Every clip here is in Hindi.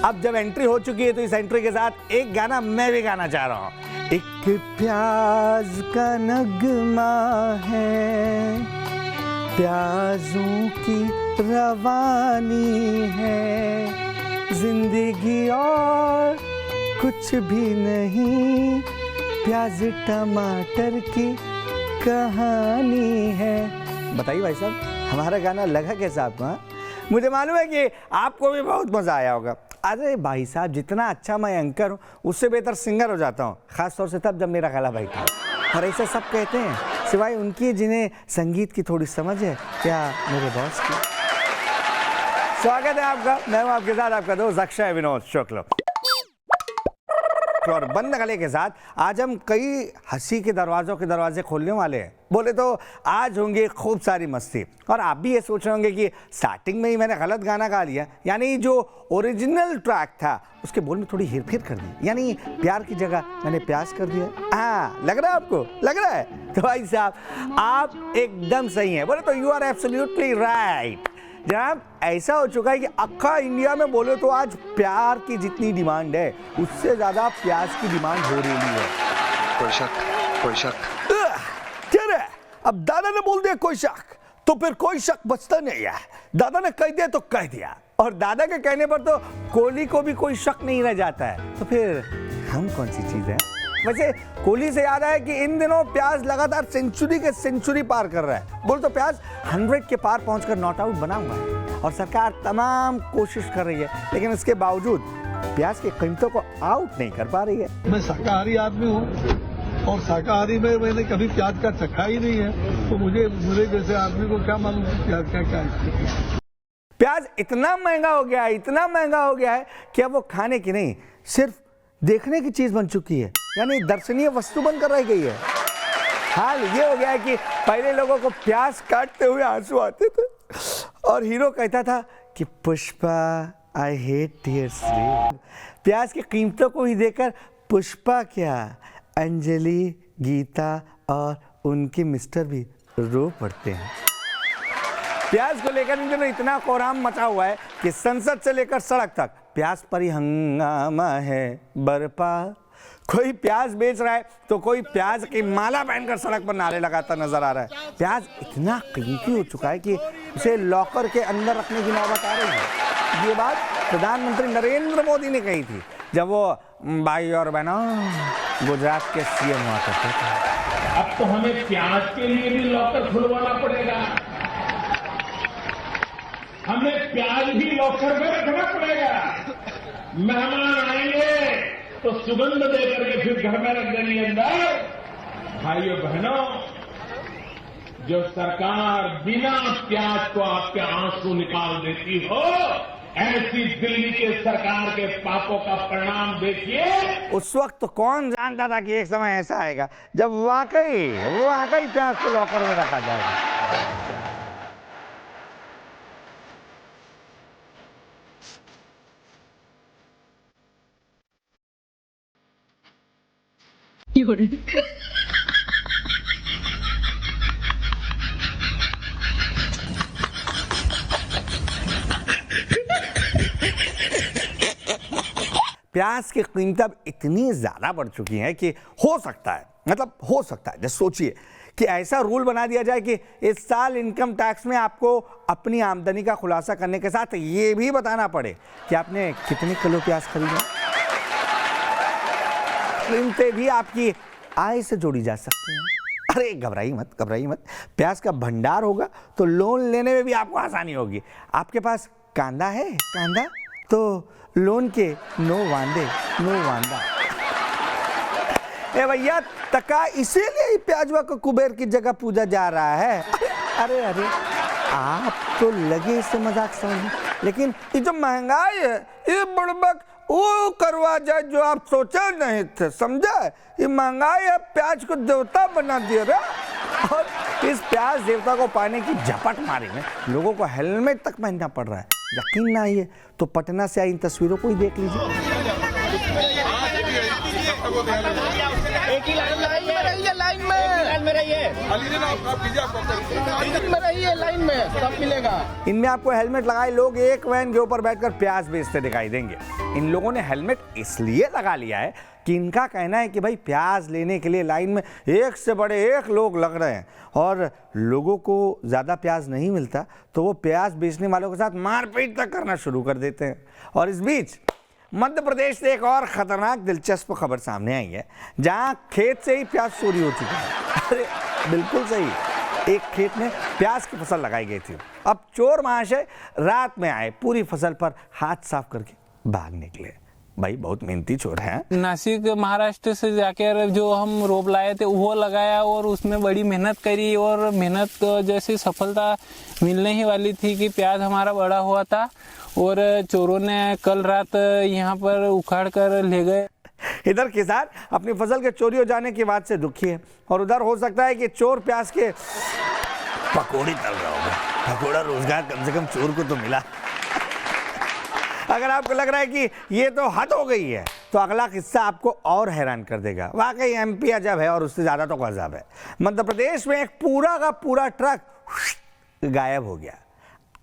अब जब एंट्री हो चुकी है तो इस एंट्री के साथ एक गाना मैं भी गाना चाह रहा हूँ। एक प्याज का नगमा है, प्याजों की रवानी है, जिंदगी और कुछ भी नहीं, प्याज टमाटर की कहानी है। बताइए भाई साहब, हमारा गाना लगा कैसा आपको? हाँ, मुझे मालूम है कि आपको भी बहुत मज़ा आया होगा। अरे भाई साहब, जितना अच्छा मैं एंकर हूँ उससे बेहतर सिंगर हो जाता हूँ, ख़ास तौर से तब जब मेरा गला बैठा हो। और ऐसा सब कहते हैं, सिवाय उनकी जिन्हें संगीत की थोड़ी समझ है, क्या मेरे बॉस की। स्वागत है आपका, मैं हूँ आपके साथ आपका दोस्त अक्षय विनोद शुक्ल। और बंद गले के साथ आज हम कई हंसी के दरवाज़ों के दरवाजे खोलने वाले हैं। बोले तो आज होंगे खूब सारी मस्ती। और आप भी ये सोच रहे होंगे कि स्टार्टिंग में ही मैंने गलत गाना गा लिया, यानी जो ओरिजिनल ट्रैक था उसके बोल में थोड़ी हेरफेर कर दी, यानी प्यार की जगह मैंने प्याज कर दिया। हाँ, लग रहा है आपको? लग रहा है? तो भाई साहब, आप एकदम सही हैं। बोले तो यू आर एब्सोल्युटली राइट। जनाब, ऐसा हो चुका है कि अक्खा इंडिया में बोले तो आज प्यार की जितनी डिमांड है उससे ज़्यादा प्याज की डिमांड हो रही है। कोई शक क्या रे? अब दादा ने बोल दिया कोई शक, तो फिर कोई शक बचता नहीं है। दादा ने कह दिया तो कह दिया, और दादा के कहने पर तो कोहली को भी कोई शक नहीं रह जाता है। तो फिर हम कौन सी चीज़ है? वैसे कोहली से याद आया कि इन दिनों प्याज लगातार सेंचुरी पार कर रहा है। बोल तो प्याज 100 के पार पहुंचकर नॉट आउट बना हुआ है, और सरकार तमाम कोशिश कर रही है, लेकिन इसके बावजूद प्याज की कीमतों को आउट नहीं कर पा रही है। मैं शाकाहारी आदमी हूँ, और शाकाहारी में मैंने कभी प्याज का चखा ही नहीं है, तो मुझे जैसे आदमी को क्या मालूम प्याज क्या है। प्याज इतना महंगा हो गया है कि अब वो खाने की नहीं, सिर्फ देखने की चीज बन चुकी है, यानी दर्शनीय वस्तु बनकर रह गई है। हाल ये हो गया है कि पहले लोगों को प्याज काटते हुए आंसू आते थे, और हीरो कहता था कि पुष्पा आई हेट टीयर्स। प्याज की कीमतों को ही देखकर पुष्पा क्या, अंजलि, गीता और उनके मिस्टर भी रो पड़ते हैं। प्याज को लेकर इन दिनों इतना कोहराम मचा हुआ है कि संसद से लेकर सड़क तक प्याज पर ही हंगामा है बरपा। कोई प्याज बेच रहा है तो कोई प्याज की माला पहनकर सड़क पर नारे लगाता नजर आ रहा है। प्याज इतना कीमती हो चुका है कि उसे लॉकर के अंदर रखने की नौबत आ रही है। ये बात प्रधानमंत्री नरेंद्र मोदी ने कही थी जब वो भाई और बहनों गुजरात के सीएम हुआ करते थे। अब तो हमें प्याज के लिए भी लॉकर खुलवाना पड़ेगा, हमें प्याज भी लॉकर में रखना पड़ेगा। मेहमान आएंगे तो सुगंध देकर के फिर घर में रख देंगे अंदर। भाइयों बहनों, जो सरकार बिना प्याज को आपके आंसू निकाल देती हो, ऐसी दिल्ली के सरकार के पापों का परिणाम देखिए। उस वक्त तो कौन जानता था कि एक समय ऐसा आएगा जब वाकई प्याज को लॉकर में रखा जाएगा। प्याज की कीमत अब इतनी ज्यादा बढ़ चुकी है कि हो सकता है जैसे सोचिए कि ऐसा रूल बना दिया जाए कि इस साल इनकम टैक्स में आपको अपनी आमदनी का खुलासा करने के साथ ये भी बताना पड़े कि आपने कितने किलो प्याज खरीदा। कीमतें भी आपकी आय से जोड़ी जा सकती हैं। अरे घबराइए मत। प्याज का भंडार होगा तो लोन लेने में भी आपको आसानी होगी। आपके पास कांदा है, तो लोन के नो वांदा। ए भैया, तका इसीलिए प्याजवा को कुबेर की जगह पूजा जा रहा है। अरे आप तो लगे इससे मजाक समझ, लेकिन ये जो महंगाई है ये बुड़बक वो करवा जाए जो आप सोचे नहीं थे, समझा? ये महंगाई है प्याज को देवता बना दिया रे। और इस प्याज देवता को पाने की झपट मारी में लोगों को हेलमेट तक पहनना पड़ रहा है। यकीन ना आइए तो पटना से आई इन तस्वीरों को ही देख लीजिए। एक ही लाइन में रहिए, लाइन में रहिए, लाइन में सब मिलेगा। इनमें आपको हेलमेट लगाए लोग एक वैन के ऊपर बैठकर प्याज बेचते दिखाई देंगे। इन लोगों ने हेलमेट इसलिए लगा लिया है कि इनका कहना है कि भाई प्याज लेने के लिए लाइन में एक से बड़े एक लोग लग रहे हैं और लोगों को ज़्यादा प्याज नहीं मिलता तो वो प्याज बेचने वालों के साथ मारपीट तक करना शुरू कर देते हैं। और इस बीच मध्य प्रदेश से एक और खतरनाक दिलचस्प खबर सामने आई है, जहां खेत से ही प्याज चोरी हो चुका है। अरे बिल्कुल सही, एक खेत में प्याज की फसल लगाई गई थी। अब चोर महाशय रात में आए, पूरी फसल पर हाथ साफ करके भाग निकले। भाई बहुत मेहनती चोर हैं। नासिक महाराष्ट्र से जाकर जो हम रोप लाए थे वो लगाया और उसमें बड़ी मेहनत करी और मेहनत जैसी सफलता मिलने ही वाली थी कि प्याज हमारा बड़ा हुआ था और चोरों ने कल रात यहाँ पर उखाड़ कर ले गए। इधर किसान अपनी फसल के चोरी हो जाने की बात से दुखी है और उधर हो सकता है कि चोर प्याज के पकौड़े तल रहा होगा। पकौड़ा रोजगार कम से कम चोर को तो मिला। अगर आपको लग रहा है कि ये तो हद हो गई है तो अगला किस्सा आपको और हैरान कर देगा। वाकई एमपी अजब है और उससे ज्यादा तो गजब है। मध्य प्रदेश में एक पूरा का पूरा ट्रक गायब हो गया।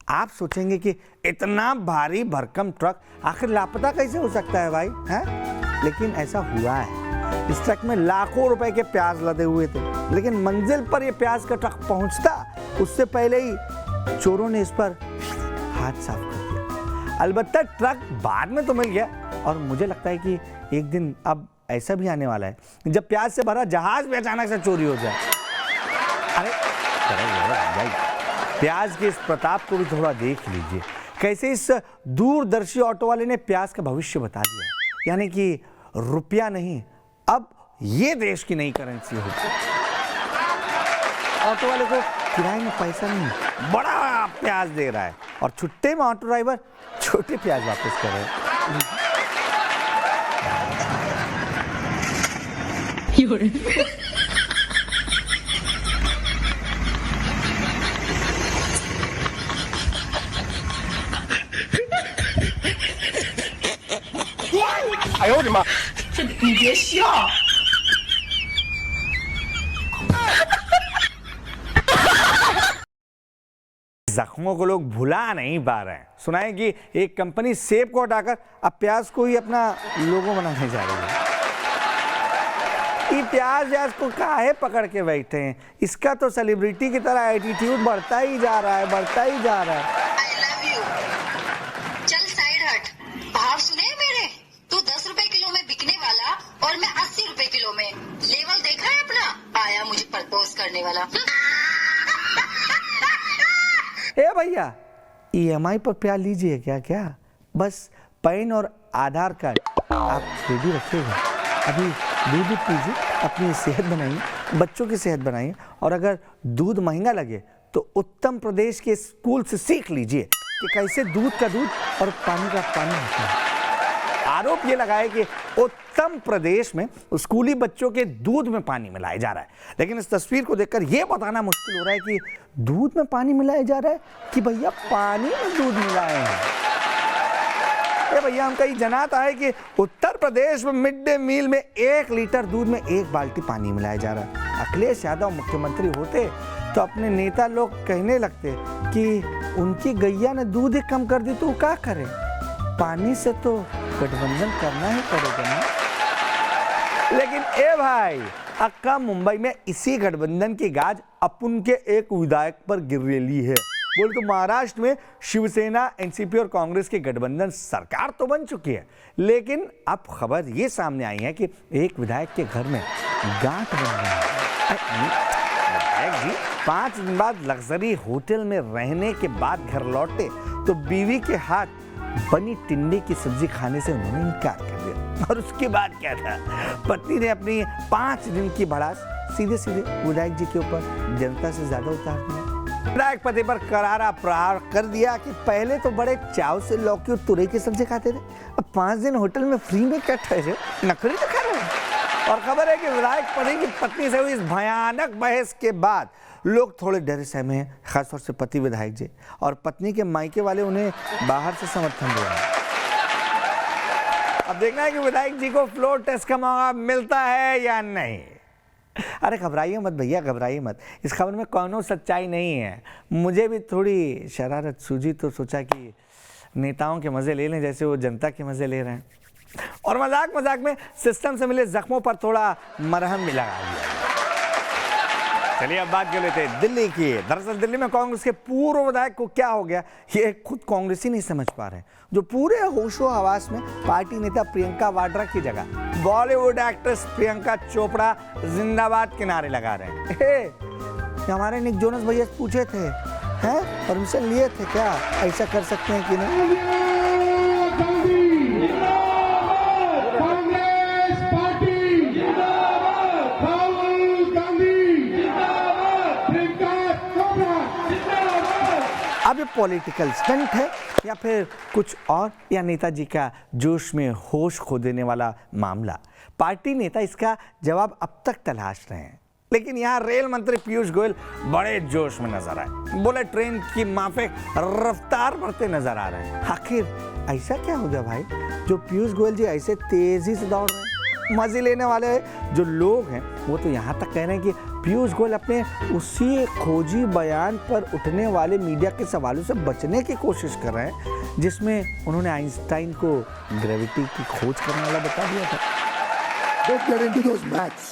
आप सोचेंगे कि इतना भारी भरकम ट्रक आखिर लापता कैसे हो सकता है भाई, हैं? लेकिन ऐसा हुआ है। इस ट्रक में लाखों रुपए के प्याज लदे हुए थे, लेकिन मंजिल पर यह प्याज का ट्रक पहुंचता उससे पहले ही चोरों ने इस पर हाथ साफ कर दिया। अलबत्ता ट्रक बाद में तो मिल गया और मुझे लगता है कि एक दिन अब ऐसा भी आने वाला है जब प्याज से भरा जहाज भी अचानक से चोरी हो जाए। अरे प्याज के इस प्रताप को भी थोड़ा देख लीजिए, कैसे इस दूरदर्शी ऑटो वाले ने प्याज का भविष्य बता दिया। यानी कि रुपया नहीं, अब ये देश की नई करेंसी होगी। ऑटो वाले को किराए में पैसा नहीं, बड़ा प्याज दे रहा है और छुट्टे में ऑटो ड्राइवर छोटे प्याज वापस कर रहे हैं। जख्मों को लोग भुला नहीं पा रहे हैं। सुना है कि एक कंपनी सेब को हटाकर अब प्याज को ही अपना लोगो बनाने जा रही है। ये प्याज को काहे पकड़ के बैठे हैं? इसका तो सेलिब्रिटी की तरह एटीट्यूड बढ़ता ही जा रहा है, बढ़ता ही जा रहा है। I love you. चल साइड हट। भाव सुने मेरे? तू 10 रुपए किलो में बिकने वाला और मैं 80 रुपए किलो में। लेवल देखा है अपना? आया मुझे प्रपोज करने वाला। ए भैया, EMI पर प्याज लीजिए क्या? बस पैन और आधार कार्ड आप रेडी रखिएगा। अभी दूध पीजिए, अपनी सेहत बनाइए, बच्चों की सेहत बनाइए और अगर दूध महंगा लगे तो उत्तम प्रदेश के स्कूल से सीख लीजिए कि कैसे दूध का दूध और पानी का पानी होता है। आरोप ये लगाए कि उत्तम प्रदेश में स्कूली बच्चों के दूध में पानी मिलाया जा रहा है, लेकिन इस तस्वीर को देखकर यह बताना मुश्किल हो रहा है कि दूध में पानी मिलाया जा रहा है कि भैया पानी में दूध मिलाए हैं। भैया हम कहीं जनाता है कि उत्तर प्रदेश में मिड डे मील में 1 लीटर दूध में 1 बाल्टी पानी मिलाया जा रहा है। अखिलेश यादव मुख्यमंत्री होते तो अपने नेता लोग कहने लगते कि उनकी गैया ने दूध ही कम कर दी तो वो क्या करे, पानी से तो गठबंधन करना ही पड़ेगा ना। लेकिन ए भाई, अक्का मुंबई में इसी गठबंधन की गाज अपुन के एक विधायक पर गिरेली है। बोल तो महाराष्ट्र में शिवसेना, एनसीपी और कांग्रेस की गठबंधन सरकार तो बन चुकी है, लेकिन अब खबर ये सामने आई है कि एक विधायक के घर में गांठ बन गई है। विधायक जी 5 दिन बाद लग्जरी होटल में रहने के बाद घर लौटे तो बीवी के हाथ बनी टिंडे की सब्जी खाने से उन्होंने इनकार कर दिया। और उसके बाद क्या था, पत्नी ने अपनी 5 दिन की भड़ास सीधे विधायक जी के ऊपर जनता से ज्यादा उतार दिया। विधायक पति पर करारा प्रहार कर दिया कि पहले तो बड़े चाव से लौकी और तुरई की सब्जी खाते थे, अब 5 दिन होटल में फ्री में क्या ठहरे, नखरी तो खा रहे हैं। और खबर है कि विधायक पति की पत्नी से हुई इस भयानक बहस के बाद लोग थोड़े डरे सहमे हैं, खासतौर से पति विधायक जी, और पत्नी के मायके वाले उन्हें बाहर से समर्थन दे रहे हैं। अब देखना है कि विधायक जी को फ्लोर टेस्ट का मौका मिलता है या नहीं। अरे घबराइए मत भैया, घबराइए मत, इस खबर में कौनो सच्चाई नहीं है। मुझे भी थोड़ी शरारत सूझी तो सोचा कि नेताओं के मज़े ले लें जैसे वो जनता के मज़े ले रहे हैं, और मजाक मजाक में सिस्टम से मिले जख्मों पर थोड़ा मरहम भी लगा दिया। चलिए अब बात कर लेते हैं दिल्ली की। दरअसल दिल्ली में कांग्रेस के पूर्व विधायक को क्या हो गया ये खुद कांग्रेसी नहीं समझ पा रहे हैं, जो पूरे होशो हवास में पार्टी नेता प्रियंका वाड्रा की जगह बॉलीवुड एक्ट्रेस प्रियंका चोपड़ा जिंदाबाद के नारे लगा रहे हैं। हमारे निक जोनस भैया पूछे थे, हैं परमिशन लिए थे क्या, ऐसा कर सकते हैं कि नहीं? अब ये पॉलिटिकल स्टंट है या फिर कुछ और, या नेताजी का जोश में होश खो देने वाला मामला? पार्टी नेता इसका जवाब अब तक तलाश रहे हैं, लेकिन यहाँ रेल मंत्री पीयूष गोयल बड़े जोश में नजर आए। बोले ट्रेन की माफिक रफ्तार बढ़ते नजर आ रहे हैं। आखिर ऐसा क्या हो गया भाई जो पीयूष गोयल जी ऐसे तेजी से दौड़ रहे हैं? मजे लेने वाले जो लोग हैं वो तो यहाँ तक कह रहे हैं कि पीयूष गोयल अपने उसी खोजी बयान पर उठने वाले मीडिया के सवालों से बचने की कोशिश कर रहे हैं जिसमें उन्होंने आइंस्टाइन को ग्रेविटी की खोज करने वाला बता दिया था। Don't get into those maths.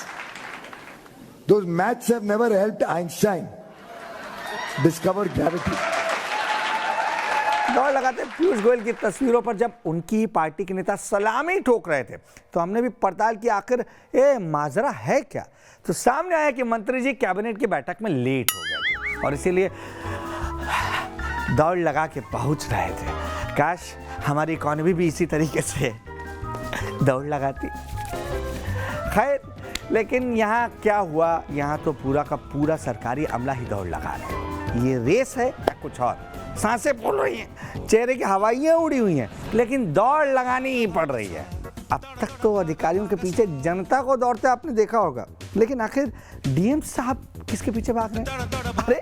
Those maths have never helped Einstein discover gravity. दौड़ लगाते पीयूष गोयल की तस्वीरों पर जब उनकी पार्टी के नेता सलामी ठोक रहे थे तो हमने भी पड़ताल की आखिर ये माजरा है क्या। तो सामने आया कि मंत्री जी कैबिनेट की बैठक में लेट हो गए थे और इसीलिए दौड़ लगा के पहुंच रहे थे। काश हमारी इकोनॉमी भी इसी तरीके से दौड़ लगाती। खैर, लेकिन यहाँ क्या हुआ, यहाँ तो पूरा का पूरा सरकारी अमला ही दौड़ लगा रहा है। ये रेस है या कुछ और? सांसें फूल रही हैं, चेहरे की हवाइयाँ उड़ी हुई हैं, लेकिन दौड़ लगानी ही पड़ रही है। अब तक तो अधिकारियों के पीछे जनता को दौड़ते आपने देखा होगा, लेकिन आखिर डीएम साहब किसके पीछे भाग रहे हैं? अरे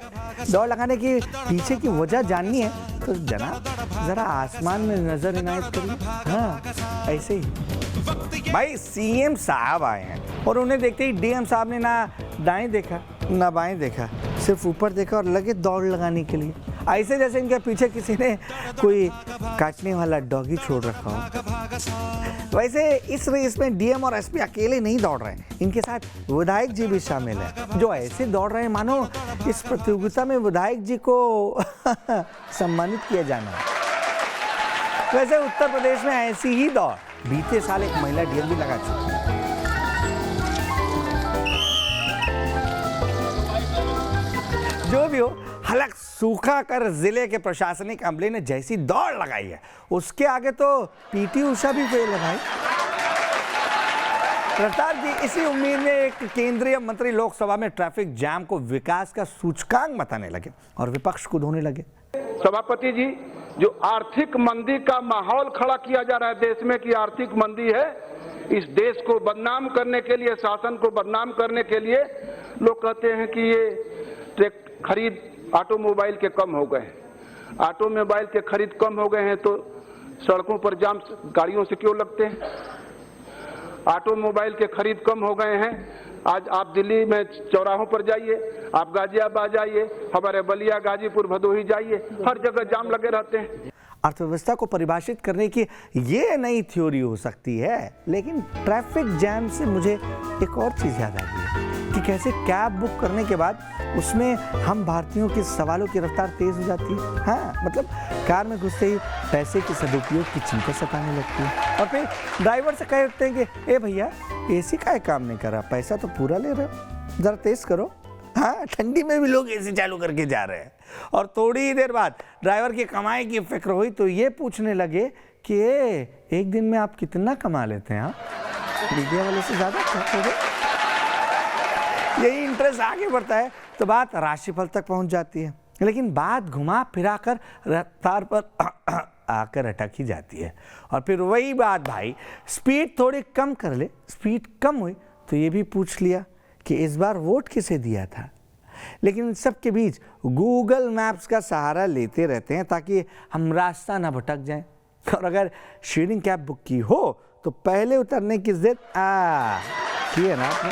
दौड़ लगाने के पीछे की वजह जाननी है तो जनाब जरा आसमान में नजर इनायत करिए। हाँ ऐसे ही भाई सीएम साहब आए हैं और उन्हें देखते ही डीएम साहब ने ना दाएं देखा ना बाएं देखा, सिर्फ ऊपर देखा और लगे दौड़ लगाने के लिए, ऐसे जैसे इनके पीछे किसी ने कोई काटने वाला डॉगी छोड़ रखा हो। वैसे इस रेस में डीएम और एसपी अकेले नहीं दौड़ रहे हैं, इनके साथ विधायक जी भी शामिल हैं जो ऐसे दौड़ रहे हैं मानो इस प्रतियोगिता में विधायक जी को सम्मानित किया जाना है। वैसे उत्तर प्रदेश में ऐसी ही दौड़ बीते साल एक महिला डीएम भी लगा चुकी है। जो भी हो, हलक सूखा कर जिले के प्रशासनिक अमले ने जैसी दौड़ लगाई है उसके आगे तो पीटी उषा भी फेल है भाई। रफ्तार जी इसी उम्मीद में एक केंद्रीय मंत्री लोकसभा में ट्रैफिक जाम को विकास का सूचकांक बताने लगे और विपक्ष को धोने लगे। सभापति जी, जो आर्थिक मंदी का माहौल खड़ा किया जा रहा है देश में कि आर्थिक मंदी है, इस देश को बदनाम करने के लिए, शासन को बदनाम करने के लिए लोग कहते हैं कि ये खरीद ऑटोमोबाइल के कम हो गए हैं। ऑटोमोबाइल के खरीद कम हो गए हैं तो सड़कों पर जाम गाड़ियों से क्यों लगते हैं? ऑटोमोबाइल के खरीद कम हो गए हैं। आज आप दिल्ली में चौराहों पर जाइए, आप गाजियाबाद जाइए, हमारे बलिया, गाजीपुर, भदोही जाइए, हर जगह जाम लगे रहते हैं। अर्थव्यवस्था को परिभाषित करने की ये नई थ्योरी हो सकती है, लेकिन ट्रैफिक जैम से मुझे एक और चीज़ याद आ गई है कि कैसे कैब बुक करने के बाद उसमें हम भारतीयों के सवालों की रफ्तार तेज हो जाती है। हाँ मतलब कार में घुसते ही पैसे के सदुपयोग की चिंता सताने लगती है और फिर ड्राइवर से कह देते हैं कि ए भैया एसी का काम नहीं कर रहा, पैसा तो पूरा ले रहे हो, ज़रा तेज करो। हाँ ठंडी में भी लोग एसी चालू करके जा रहे हैं और थोड़ी ही देर बाद ड्राइवर की कमाई की फिक्र हुई तो ये पूछने लगे कि एक दिन में आप कितना कमा लेते हैं? मीडिया वाले से ज़्यादा खर्च हो गए। यही इंटरेस्ट आगे बढ़ता है तो बात राशिफल तक पहुंच जाती है, लेकिन बात घुमा फिरा कर रफ्तार पर आकर अटक ही जाती है और फिर वही बात भाई स्पीड थोड़ी कम कर ले। स्पीड कम हुई तो ये भी पूछ लिया कि इस बार वोट किसे दिया था, लेकिन इन सब के बीच गूगल मैप्स का सहारा लेते रहते हैं ताकि हम रास्ता ना भटक जाएं। और अगर शेयरिंग कैब बुक की हो तो पहले उतरने की जिद की है ना आपने।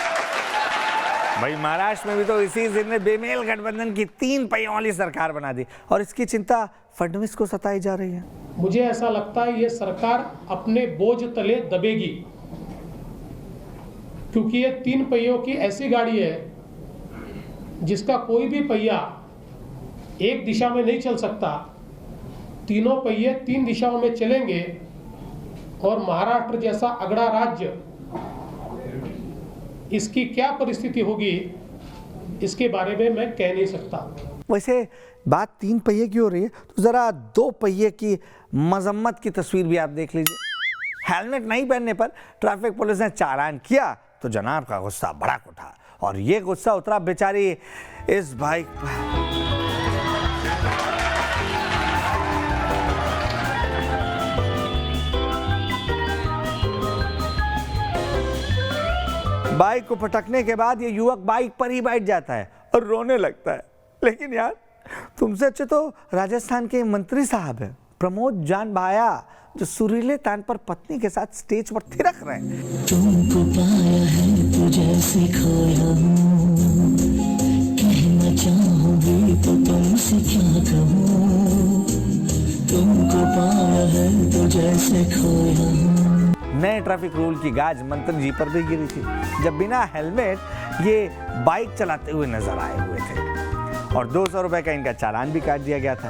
भाई महाराष्ट्र में भी तो इसी जिद ने बेमेल गठबंधन की 3 पहियों वाली सरकार बना दी और इसकी चिंता फडणवीस को सताई जा रही है। मुझे ऐसा लगता है ये सरकार अपने बोझ तले दबेगी, क्योंकि ये 3 पहियों की ऐसी गाड़ी है जिसका कोई भी पहिया एक दिशा में नहीं चल सकता। तीनों पहिए 3 दिशाओं में चलेंगे और महाराष्ट्र जैसा अगड़ा राज्य, इसकी क्या परिस्थिति होगी इसके बारे में मैं कह नहीं सकता। वैसे बात 3 पहिए की हो रही है तो जरा 2 पहिए की मजम्मत की तस्वीर भी आप देख लीजिए। हेलमेट नहीं पहनने पर ट्रैफिक पुलिस ने चालान किया तो जनाब का गुस्सा भड़क उठा और ये गुस्सा उतरा बेचारी इस बाइक पर। बाइक को पटकने के बाद ये युवक बाइक पर ही बैठ जाता है और रोने लगता है। लेकिन यार तुमसे अच्छे तो राजस्थान के मंत्री साहब हैं, प्रमोद जान भाया, जो सुरीले तान पर पत्नी के साथ स्टेज पर थिरक रहे हैं। तुमको पाया है तो जैसे खोया हूँ, कहना चाहूंगी तो तुमसे क्या कहूँ, तुमको पाया है तो जैसे खोया हूँ। नए ट्रैफिक रूल की गाज मंत्री जी पर भी गिरी थी जब बिना हेलमेट ये बाइक चलाते हुए नजर आए हुए थे और 200 रुपए का इनका चालान भी काट दिया गया था।